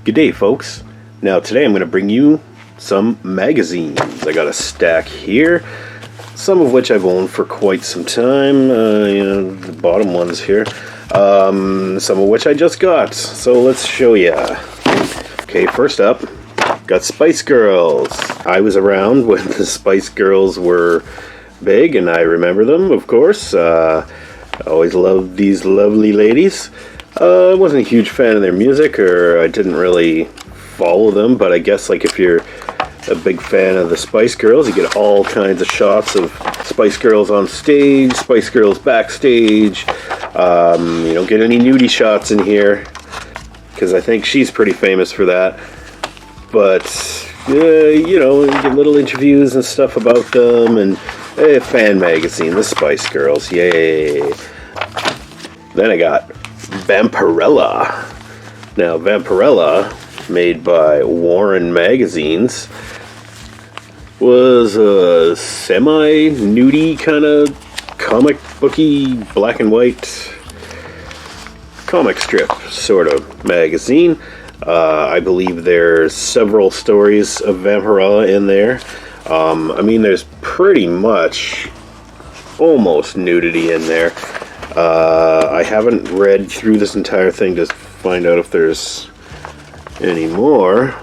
Good day, folks. Now today I'm going to bring you some magazines. I got a stack here, some of which I've owned for quite some time. The bottom ones here. Some of which I just got. So let's show you. Okay, first up, got Spice Girls. I was around when the Spice Girls were big, and I remember them, of course. I always loved these lovely ladies. I wasn't a huge fan of their music, or I didn't really follow them, but I guess like if you're a big fan of the Spice Girls, you get all kinds of shots of Spice Girls on stage, Spice Girls backstage. You don't get any nudie shots in here, because I think she's pretty famous for that. But, you get little interviews and stuff about them, and a fan magazine, the Spice Girls, yay. Then I got Vampirella. Now, Vampirella, made by Warren Magazines, was a semi-nudie kind of comic booky, black and white comic strip sort of magazine. I believe there's several stories of Vampirella in there. There's pretty much almost nudity in there. I haven't read through this entire thing to find out if there's any more.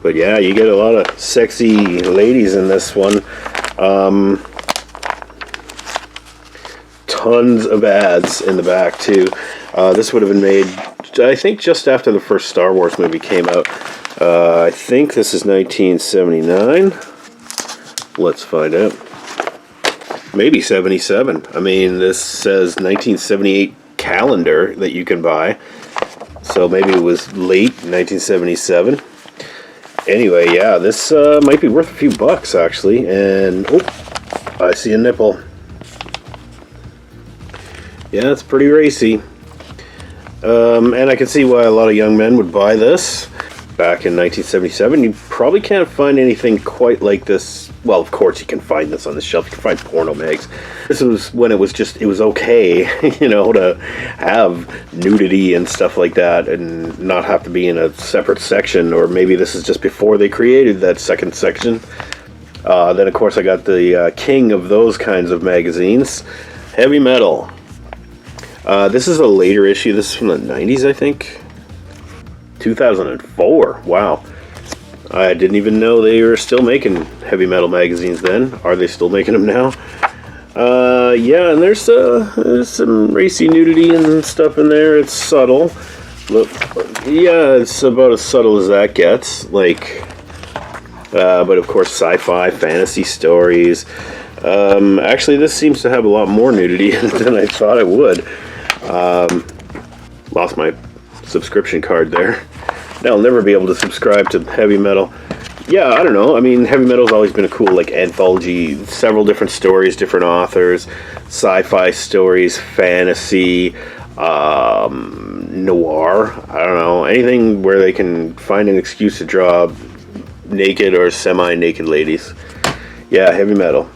But yeah, you get a lot of sexy ladies in this one. Tons of ads in the back too. This would have been made, I think, just after the first Star Wars movie came out. I think this is 1979. Let's find out. Maybe 77. This says 1978 calendar that you can buy. So maybe it was late 1977. Anyway, yeah, this might be worth a few bucks, actually. And, I see a nipple. Yeah, it's pretty racy. And I can see why a lot of young men would buy this. Back in 1977, you probably can't find anything quite like this. Well, of course you can find this on the shelf. You can find porno mags. This was when it was okay, to have nudity and stuff like that and not have to be in a separate section. Or maybe this is just before they created that second section. Then, of course, I got the king of those kinds of magazines, Heavy Metal. This is a later issue. This is from the 90s, I think. 2004. Wow. I didn't even know they were still making heavy metal magazines then. Are they still making them now? Yeah, and there's some racy nudity and stuff in there. It's subtle. Look, yeah, it's about as subtle as that gets. But of course, sci-fi, fantasy stories. Actually, this seems to have a lot more nudity than I thought it would. Lost my subscription card there. Now I'll never be able to subscribe to heavy metal. Yeah, I don't know. Heavy metal's always been a cool anthology. Several different stories, different authors, sci-fi stories, fantasy, noir. I don't know, anything where they can find an excuse to draw naked or semi-naked ladies. Yeah, heavy metal.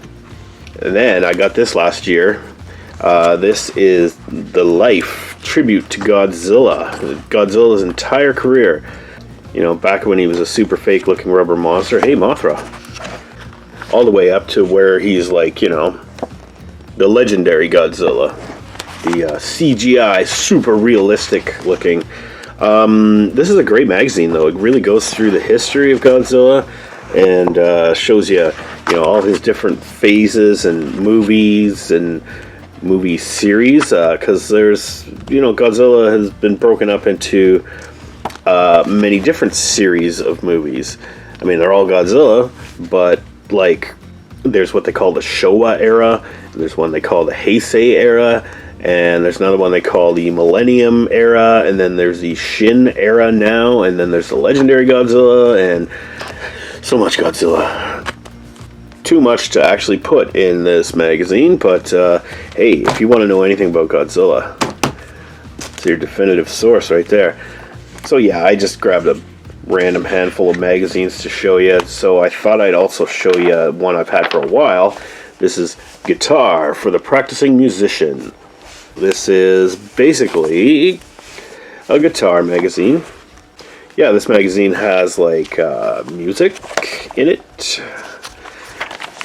And then I got this last year. This is The Life tribute to Godzilla's entire career. Back when he was a super fake looking rubber monster. Hey, Mothra. All the way up to where he's the legendary Godzilla. The CGI, super realistic looking. This is a great magazine, though. It really goes through the history of Godzilla and shows you, all his different phases and movies and movie series, because there's, Godzilla has been broken up into many different series of movies. They're all Godzilla, but there's what they call the Showa era, there's one they call the Heisei era, and there's another one they call the Millennium era, and then there's the Shin era now, and then there's the legendary Godzilla, and so much Godzilla. Too much to actually put in this magazine, but hey, if you want to know anything about Godzilla, it's your definitive source right there. So yeah, I just grabbed a random handful of magazines to show you, so I thought I'd also show you one I've had for a while. This is Guitar for the Practicing Musician. This is basically a guitar magazine. yeah, this magazine has like music in it.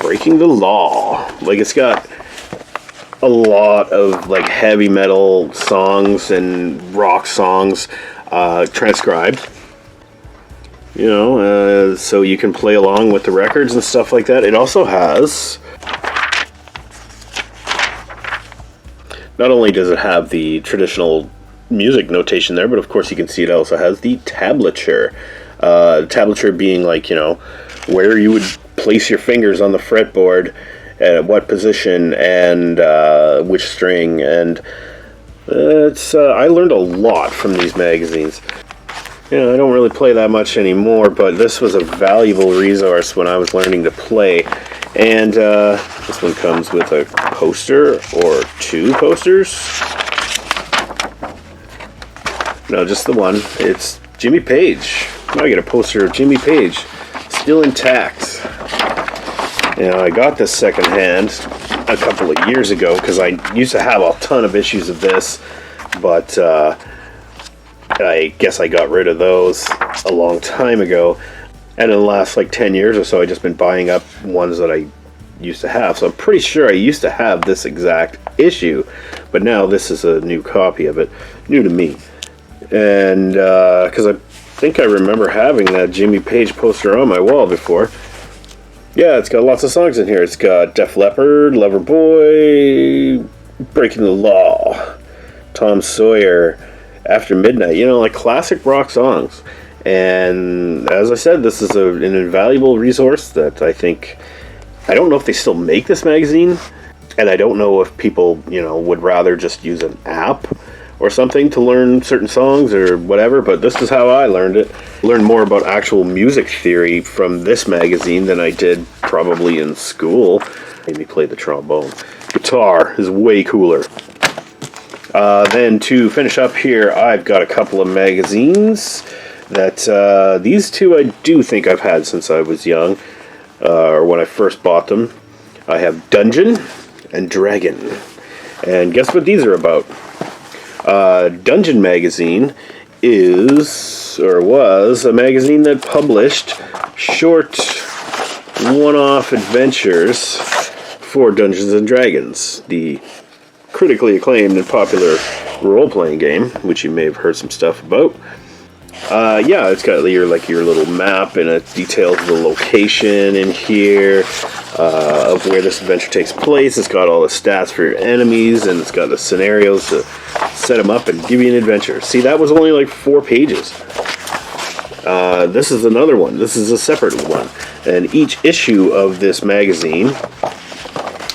Breaking the Law. Like, it's got a lot of like heavy metal songs and rock songs transcribed. So you can play along with the records and stuff like that. It also has, not only does it have the traditional music notation there, but of course you can see it also has the tablature. Tablature being like, where you would place your fingers on the fretboard, at what position, and which string. And I learned a lot from these magazines. I don't really play that much anymore, but this was a valuable resource when I was learning to play. And this one comes with a poster, or 2 posters. No, just the one. It's Jimmy Page. I get a poster of Jimmy Page, still intact. I got this secondhand a couple of years ago because I used to have a ton of issues of this, but I guess I got rid of those a long time ago. And in the last like 10 years or so, I've just been buying up ones that I used to have. So I'm pretty sure I used to have this exact issue, but now this is a new copy of it, new to me. And because I think I remember having that Jimmy Page poster on my wall before. Yeah, it's got lots of songs in here. It's got Def Leppard, Loverboy, Breaking the Law, Tom Sawyer, After Midnight, like classic rock songs. And as I said, this is an invaluable resource that I don't know if they still make this magazine, and I don't know if people, would rather just use an app or something to learn certain songs or whatever, but this is how I learned it. Learned more about actual music theory from this magazine than I did probably in school. Made me play the trombone. Guitar is way cooler. Then to finish up here, I've got a couple of magazines that these 2 I do think I've had since I was young, or when I first bought them. I have Dungeon and Dragon. And guess what these are about? Dungeon magazine was a magazine that published short one-off adventures for Dungeons and Dragons, the critically acclaimed and popular role-playing game, which you may have heard some stuff about. It's got your little map, and it details the location in here of where this adventure takes place. It's got all the stats for your enemies, and it's got the scenarios to set them up and give you an adventure. See, that was only like 4 pages. This is another one. This is a separate one. And each issue of this magazine,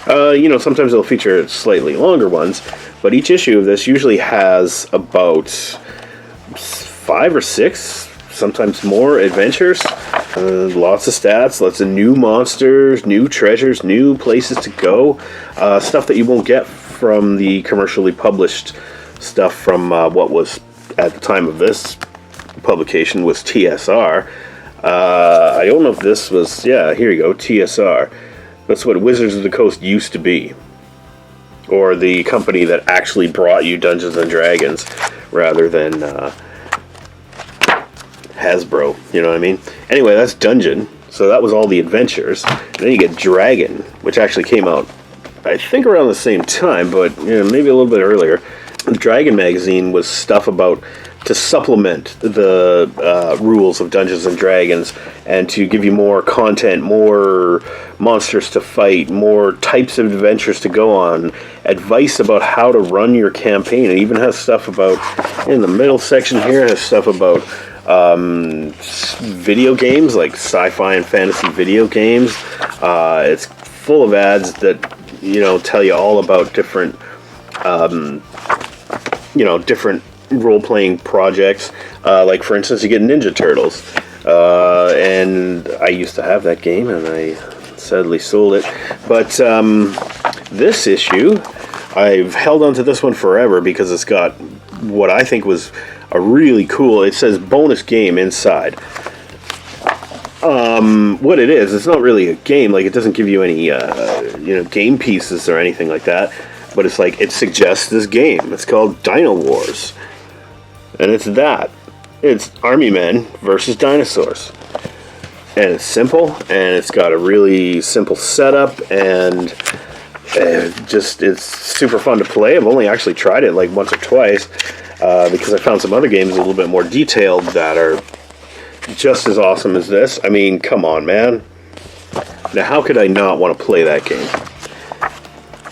sometimes they'll feature slightly longer ones, but each issue of this usually has about 5 or 6, sometimes more adventures. Lots of stats, lots of new monsters, new treasures, new places to go. Stuff that you won't get from the commercially published stuff from what was, at the time of this publication, was TSR. I don't know if this was, here you go, TSR. That's what Wizards of the Coast used to be. Or the company that actually brought you Dungeons and Dragons, rather than Hasbro, you know what I mean? Anyway, that's Dungeon. So that was all the adventures. And then you get Dragon, which actually came out, I think, around the same time, but maybe a little bit earlier. The Dragon magazine was stuff about to supplement the rules of Dungeons and Dragons, and to give you more content, more monsters to fight, more types of adventures to go on, advice about how to run your campaign. It even has stuff about, in the middle section here, it has stuff about video games, like sci-fi and fantasy video games. It's full of ads that tell you all about different different role-playing projects. Like, for instance, you get Ninja Turtles, and I used to have that game, and I sadly sold it. But this issue, I've held on to this one forever because it's got what I think was a really cool, it says bonus game inside. What it is, it's not really a game. Like, it doesn't give you any game pieces or anything like that, but it's like, it suggests this game. It's called Dino Wars, and it's that. It's Army Men versus Dinosaurs. And it's simple, and it's got a really simple setup, and it's super fun to play. I've only actually tried it like once or twice because I found some other games a little bit more detailed that are just as awesome as this. I mean, come on, man. Now, how could I not want to play that game?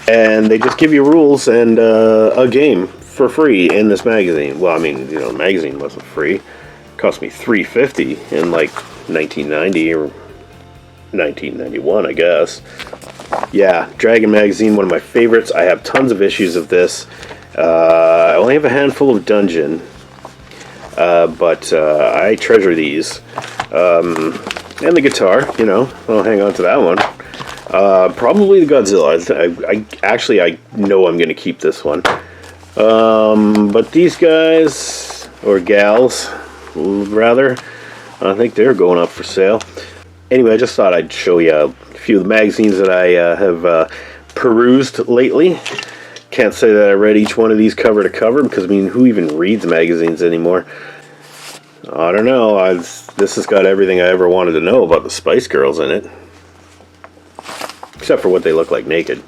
And they just give you rules and a game for free in this magazine. Well, I mean, you know, the magazine wasn't free. It cost me $3.50 in like 1990 or 1991, I guess. Yeah, Dragon Magazine, one of my favorites. I have tons of issues of this. I only have a handful of Dungeon, but I treasure these. And the guitar, you know, I'll hang on to that one. Probably the Godzilla. I know I'm going to keep this one. But these guys, or gals, rather, I think they're going up for sale. Anyway, I just thought I'd show you a few of the magazines that I have perused lately. Can't say that I read each one of these cover to cover, because, I mean, who even reads magazines anymore? I don't know. This has got everything I ever wanted to know about the Spice Girls in it. Except for what they look like naked.